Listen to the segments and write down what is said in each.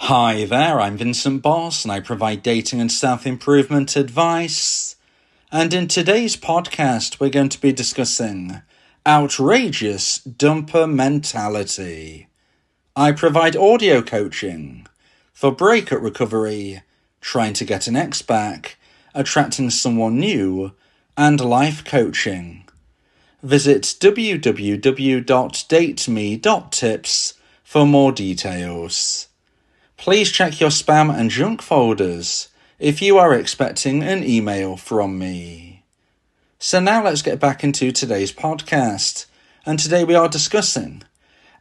Hi there, I'm Vincent Boss and I provide dating and self-improvement advice. And in today's podcast, we're going to be discussing outrageous dumper mentality. I provide audio coaching for breakup recovery, trying to get an ex back, attracting someone new, and life coaching. Visit www.dateme.tips for more details. Please check your spam and junk folders if you are expecting an email from me. So now let's get back into today's podcast, and today we are discussing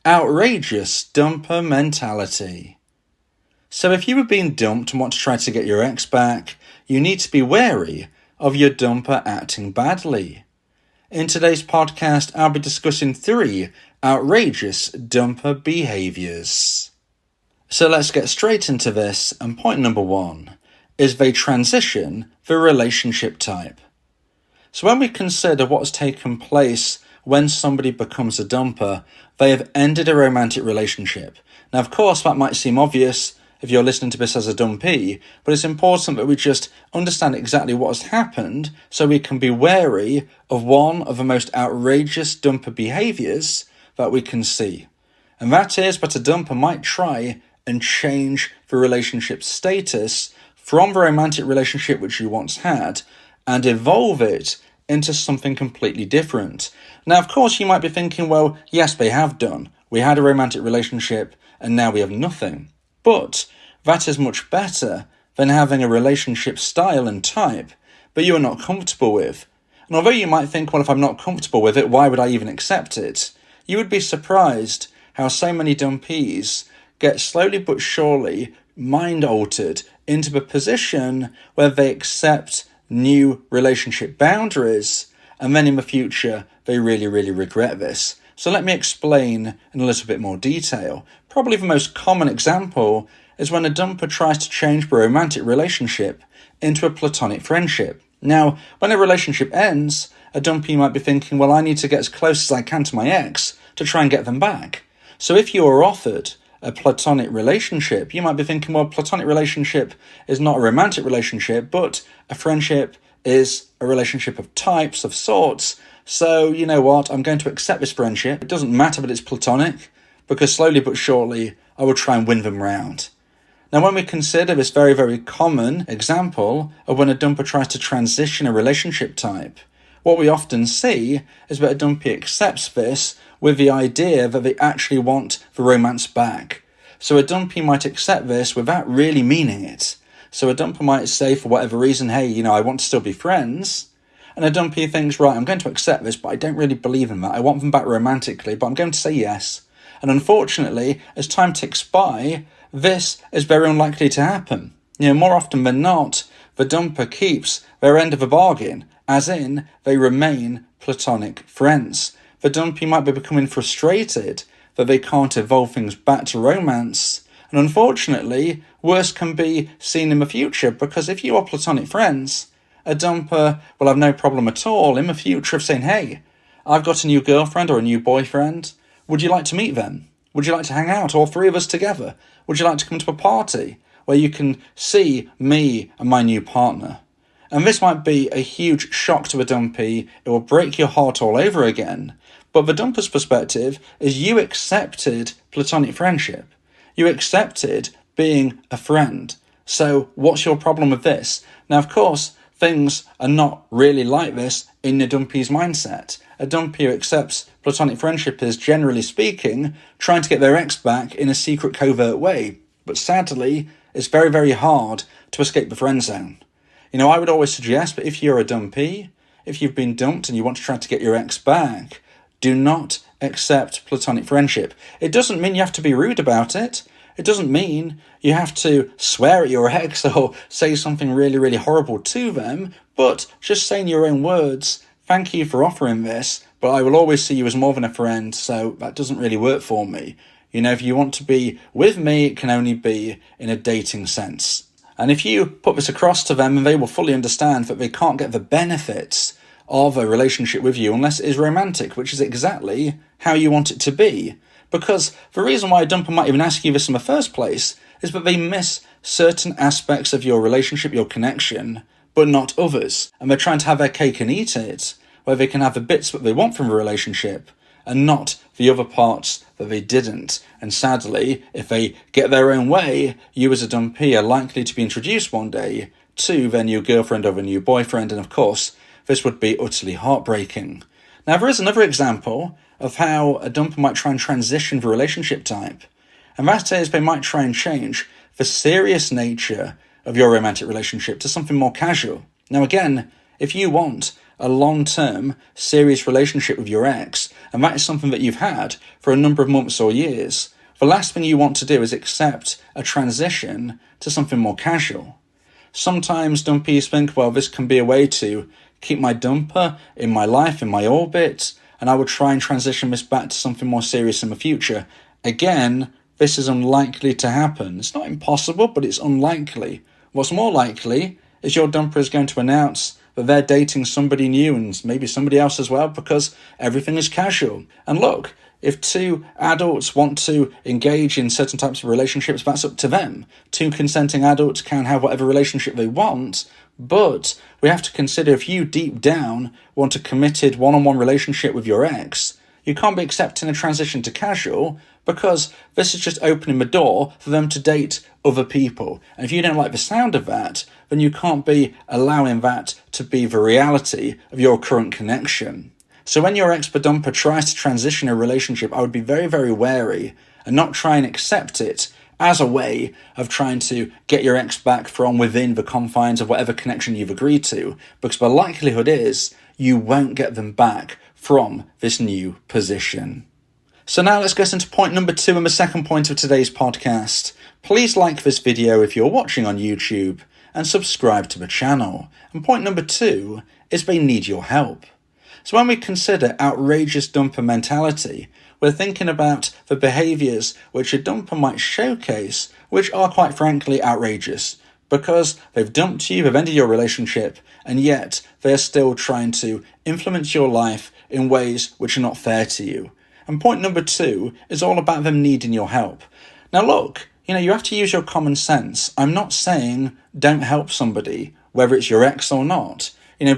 outrageous dumper mentality. So if you have been dumped and want to try to get your ex back, you need to be wary of your dumper acting badly. In today's podcast, I'll be discussing 3 outrageous dumper behaviours. So let's get straight into this, and point number 1 is they transition the relationship type. So when we consider what's taken place when somebody becomes a dumper, they have ended a romantic relationship. Now, of course, that might seem obvious if you're listening to this as a dumpee, but it's important that we just understand exactly what has happened so we can be wary of one of the most outrageous dumper behaviours that we can see. And that is that a dumper might try and change the relationship status from the romantic relationship which you once had and evolve it into something completely different. Now, of course, you might be thinking, well, yes, they have done. We had a romantic relationship and now we have nothing. But that is much better than having a relationship style and type that you are not comfortable with. And although you might think, well, if I'm not comfortable with it, why would I even accept it? You would be surprised how so many dumpees get slowly but surely mind-altered into the position where they accept new relationship boundaries, and then in the future they really regret this. So let me explain in a little bit more detail. Probably the most common example is when a dumper tries to change the romantic relationship into a platonic friendship. Now, when a relationship ends, a dumpee might be thinking, well, I need to get as close as I can to my ex to try and get them back. So if you are offered a platonic relationship, you might be thinking, well, platonic relationship is not a romantic relationship, but a friendship is a relationship of types, of sorts. So, you know what, I'm going to accept this friendship. It doesn't matter that it's platonic, because slowly but surely, I will try and win them round. Now, when we consider this very common example of when a dumper tries to transition a relationship type, what we often see is that a dumpee accepts this with the idea that they actually want the romance back. So a dumpee might accept this without really meaning it. So a dumper might say, for whatever reason, hey, I want to still be friends. And a dumpee thinks, right, I'm going to accept this, but I don't really believe in that. I want them back romantically, but I'm going to say yes. And unfortunately, as time ticks by, this is very unlikely to happen. More often than not, the dumper keeps their end of the bargain, as in, they remain platonic friends. The dumpee might be becoming frustrated that they can't evolve things back to romance. And unfortunately, worse can be seen in the future, because if you are platonic friends, a dumper will have no problem at all in the future of saying, hey, I've got a new girlfriend or a new boyfriend. Would you like to meet them? Would you like to hang out, all 3 of us together? Would you like to come to a party where you can see me and my new partner? And this might be a huge shock to a dumpee. It will break your heart all over again. But the dumper's perspective is you accepted platonic friendship. You accepted being a friend. So what's your problem with this? Now, of course, things are not really like this in the dumpee's mindset. A dumpee who accepts platonic friendship is, generally speaking, trying to get their ex back in a secret, covert way. But sadly, it's very hard to escape the friend zone. I would always suggest that if you're a dumpee, if you've been dumped and you want to try to get your ex back, do not accept platonic friendship. It doesn't mean you have to be rude about it. It doesn't mean you have to swear at your ex or say something really horrible to them, but just say in your own words, thank you for offering this, but I will always see you as more than a friend, so that doesn't really work for me. If you want to be with me, it can only be in a dating sense. And if you put this across to them, they will fully understand that they can't get the benefits of a relationship with you unless it is romantic, which is exactly how you want it to be. Because the reason why a dumper might even ask you this in the first place is that they miss certain aspects of your relationship, your connection, but not others. And they're trying to have their cake and eat it, where they can have the bits that they want from a relationship and not the other parts that they didn't. And sadly, if they get their own way, you as a dumpee are likely to be introduced one day to their new girlfriend or their new boyfriend, and of course, this would be utterly heartbreaking. Now, there is another example of how a dumper might try and transition the relationship type, and that is they might try and change the serious nature of your romantic relationship to something more casual. Now again, if you want a long-term, serious relationship with your ex, and that is something that you've had for a number of months or years, the last thing you want to do is accept a transition to something more casual. Sometimes dumpees think, well, this can be a way to keep my dumper in my life, in my orbit, and I would try and transition this back to something more serious in the future. Again, this is unlikely to happen. It's not impossible, but it's unlikely. What's more likely is your dumper is going to announce that they're dating somebody new and maybe somebody else as well, because everything is casual. And look, if two adults want to engage in certain types of relationships, that's up to them. Two consenting adults can have whatever relationship they want, but we have to consider if you deep down want a committed one-on-one relationship with your ex, you can't be accepting a transition to casual, because this is just opening the door for them to date other people. And if you don't like the sound of that, then you can't be allowing that to be the reality of your current connection. So when your ex-dumper tries to transition a relationship, I would be very, very wary and not try and accept it as a way of trying to get your ex back from within the confines of whatever connection you've agreed to, because the likelihood is you won't get them back from this new position. So now let's get into point number 2 and the second point of today's podcast. Please like this video if you're watching on YouTube and subscribe to the channel. And point number 2 is they need your help. So when we consider outrageous dumper mentality, we're thinking about the behaviours which a dumper might showcase, which are quite frankly outrageous, because they've dumped you, they've ended your relationship, and yet they're still trying to influence your life in ways which are not fair to you. And point number 2 is all about them needing your help. Now look, you have to use your common sense. I'm not saying don't help somebody, whether it's your ex or not.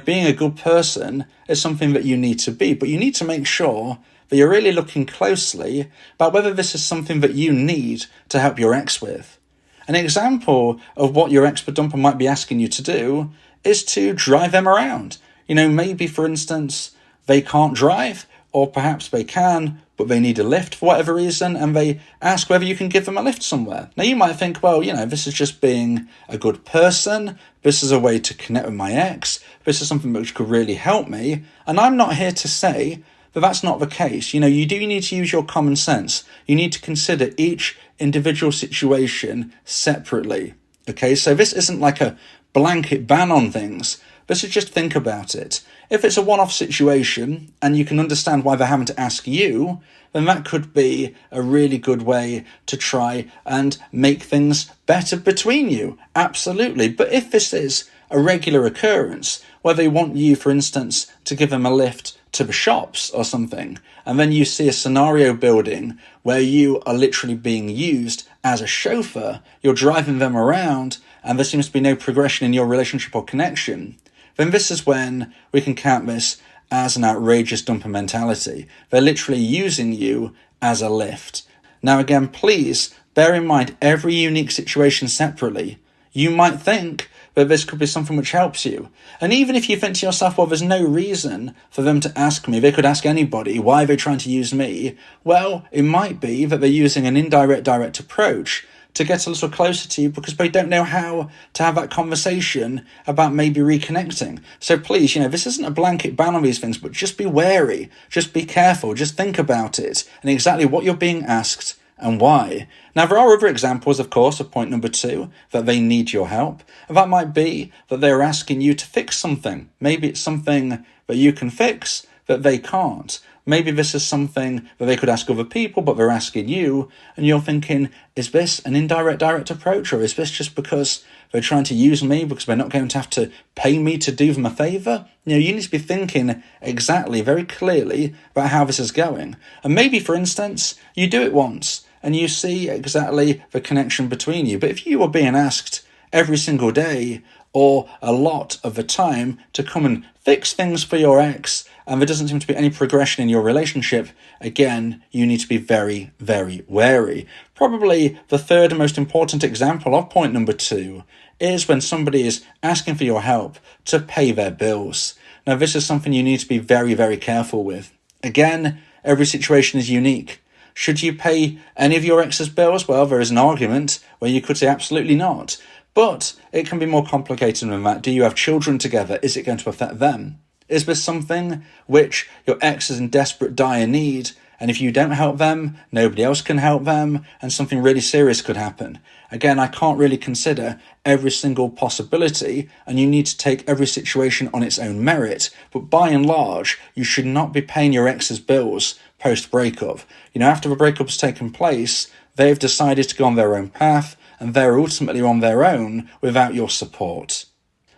Being a good person is something that you need to be, but you need to make sure that you're really looking closely about whether this is something that you need to help your ex with. An example of what your ex-dumper might be asking you to do is to drive them around. Maybe, for instance, they can't drive, or perhaps they can, but they need a lift for whatever reason, and they ask whether you can give them a lift somewhere. Now, you might think, well, this is just being a good person. This is a way to connect with my ex. This is something which could really help me. And I'm not here to say that that's not the case. You do need to use your common sense. You need to consider each individual situation separately. Okay, so this isn't like a blanket ban on things. But so just think about it. If it's a one-off situation and you can understand why they're having to ask you, then that could be a really good way to try and make things better between you. Absolutely. But if this is a regular occurrence where they want you, for instance, to give them a lift to the shops or something, and then you see a scenario building where you are literally being used as a chauffeur, you're driving them around, and there seems to be no progression in your relationship or connection, then this is when we can count this as an outrageous dumper mentality. They're literally using you as a lift. Now again, please bear in mind every unique situation separately. You might think that this could be something which helps you. And even if you think to yourself, well, there's no reason for them to ask me, they could ask anybody, why are they trying to use me? Well, it might be that they're using an indirect, direct approach to get a little closer to you because they don't know how to have that conversation about maybe reconnecting. So please, this isn't a blanket ban on these things, but just be wary, just be careful, just think about it and exactly what you're being asked and why. Now, there are other examples, of course, of point number 2, that they need your help. And that might be that they're asking you to fix something. Maybe it's something that you can fix that they can't. Maybe this is something that they could ask other people, but they're asking you, and you're thinking, is this an indirect, direct approach, or is this just because they're trying to use me because they're not going to have to pay me to do them a favour? You need to be thinking exactly, very clearly about how this is going. And maybe, for instance, you do it once, and you see exactly the connection between you. But if you were being asked every single day or a lot of the time to come and fix things for your ex, and there doesn't seem to be any progression in your relationship, again, you need to be very, very wary. Probably the third and most important example of point number 2 is when somebody is asking for your help to pay their bills. Now, this is something you need to be very, very careful with. Again, every situation is unique. Should you pay any of your ex's bills? Well, there is an argument where you could say absolutely not. But it can be more complicated than that. Do you have children together? Is it going to affect them? Is this something which your ex is in desperate dire need, and if you don't help them, nobody else can help them, and something really serious could happen? Again, I can't really consider every single possibility, and you need to take every situation on its own merit, but by and large, you should not be paying your ex's bills post-breakup. After the breakup has taken place, they've decided to go on their own path, and they're ultimately on their own without your support.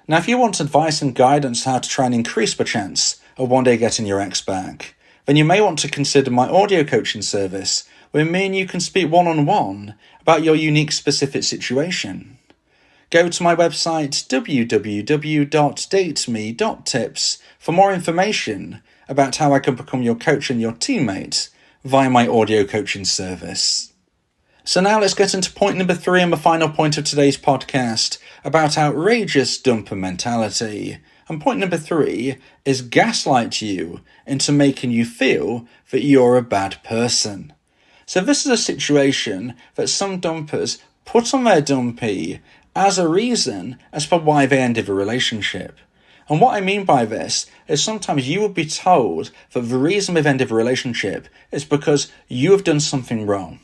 Now, if you want advice and guidance how to try and increase the chance of one day getting your ex back, then you may want to consider my audio coaching service, where me and you can speak one-on-one about your unique specific situation. Go to my website www.dateme.tips for more information about how I can become your coach and your teammate via my audio coaching service. So now let's get into point number 3 and the final point of today's podcast about outrageous dumper mentality. And point number 3 is gaslight you into making you feel that you're a bad person. So this is a situation that some dumpers put on their dumpee as a reason as for why they ended the relationship. And what I mean by this is sometimes you will be told that the reason they've ended the relationship is because you have done something wrong.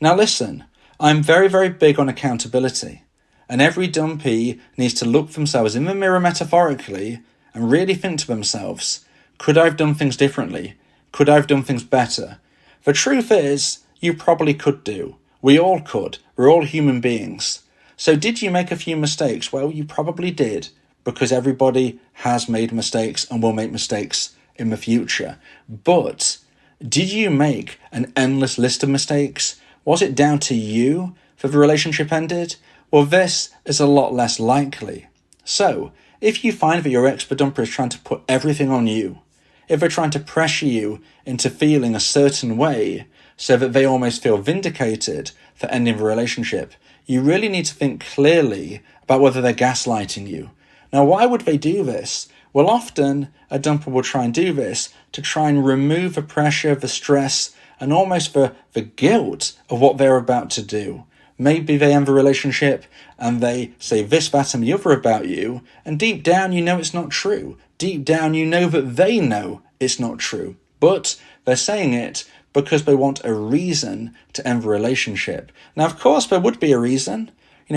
Now listen, I'm very, very big on accountability, and every dumpee needs to look themselves in the mirror metaphorically and really think to themselves, could I have done things differently? Could I have done things better? The truth is, you probably could do. We all could. We're all human beings. So did you make a few mistakes? Well, you probably did, because everybody has made mistakes and will make mistakes in the future. But did you make an endless list of mistakes? Was it down to you that the relationship ended? Well, this is a lot less likely. So, if you find that your ex-dumper is trying to put everything on you, if they're trying to pressure you into feeling a certain way so that they almost feel vindicated for ending the relationship, you really need to think clearly about whether they're gaslighting you. Now, why would they do this? Well, often a dumper will try and do this to try and remove the pressure, the stress, and almost the guilt of what they're about to do. Maybe they end the relationship and they say this, that, and the other about you, and deep down you know it's not true. Deep down you know that they know it's not true. But they're saying it because they want a reason to end the relationship. Now, of course, there would be a reason.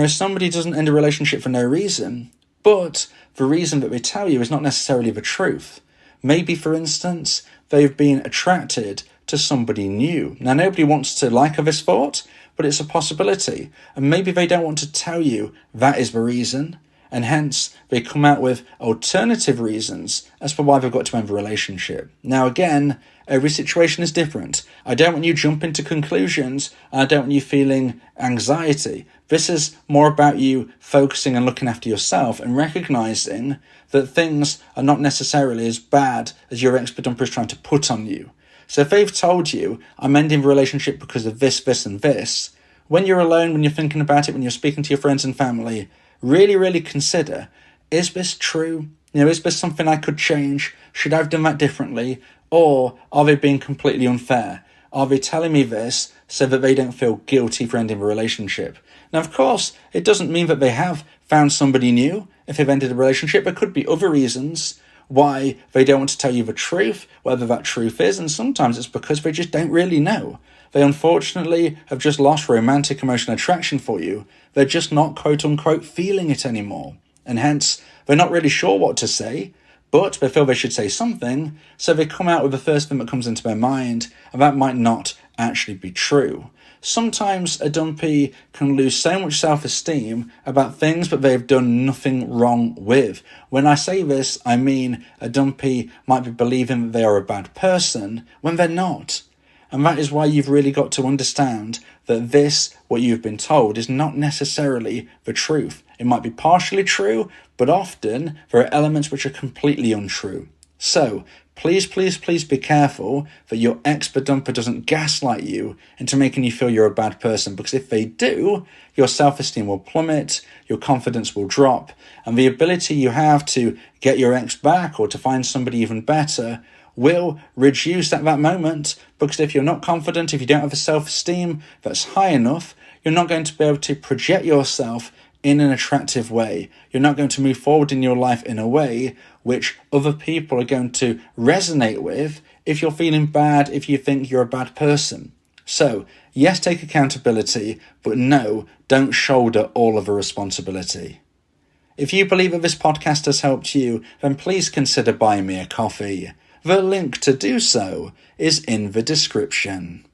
Somebody doesn't end a relationship for no reason, but the reason that they tell you is not necessarily the truth. Maybe, for instance, they've been attracted to somebody new. Now, nobody wants to like this thought, but it's a possibility. And maybe they don't want to tell you that is the reason, and hence they come out with alternative reasons as for why they've got to end the relationship. Now, again, every situation is different. I don't want you jumping to conclusions, and I don't want you feeling anxiety. This is more about you focusing and looking after yourself and recognizing that things are not necessarily as bad as your ex-dumper is trying to put on you. So if they've told you, I'm ending the relationship because of this, this, and this, when you're alone, when you're thinking about it, when you're speaking to your friends and family, really, really consider, is this true? Is this something I could change? Should I have done that differently? Or are they being completely unfair? Are they telling me this so that they don't feel guilty for ending the relationship? Now, of course, it doesn't mean that they have found somebody new if they've ended a relationship. There could be other reasons why they don't want to tell you the truth, whether that truth is, and sometimes it's because they just don't really know. They unfortunately have just lost romantic emotional attraction for you. They're just not quote-unquote feeling it anymore, and hence they're not really sure what to say, but they feel they should say something, so they come out with the first thing that comes into their mind, and that might not actually be true. Sometimes a dumpee can lose so much self-esteem about things that they've done nothing wrong with. When I say this, I mean a dumpee might be believing that they are a bad person when they're not. And that is why you've really got to understand that what you've been told, is not necessarily the truth. It might be partially true, but often there are elements which are completely untrue. So, please be careful that your ex-dumper doesn't gaslight you into making you feel you're a bad person, because if they do, your self-esteem will plummet, your confidence will drop, and the ability you have to get your ex back or to find somebody even better will reduce at that moment, because if you're not confident, if you don't have a self-esteem that's high enough, you're not going to be able to project yourself in an attractive way. You're not going to move forward in your life in a way which other people are going to resonate with if you're feeling bad, if you think you're a bad person. So, yes, take accountability, but no, don't shoulder all of the responsibility. If you believe that this podcast has helped you, then please consider buying me a coffee. The link to do so is in the description.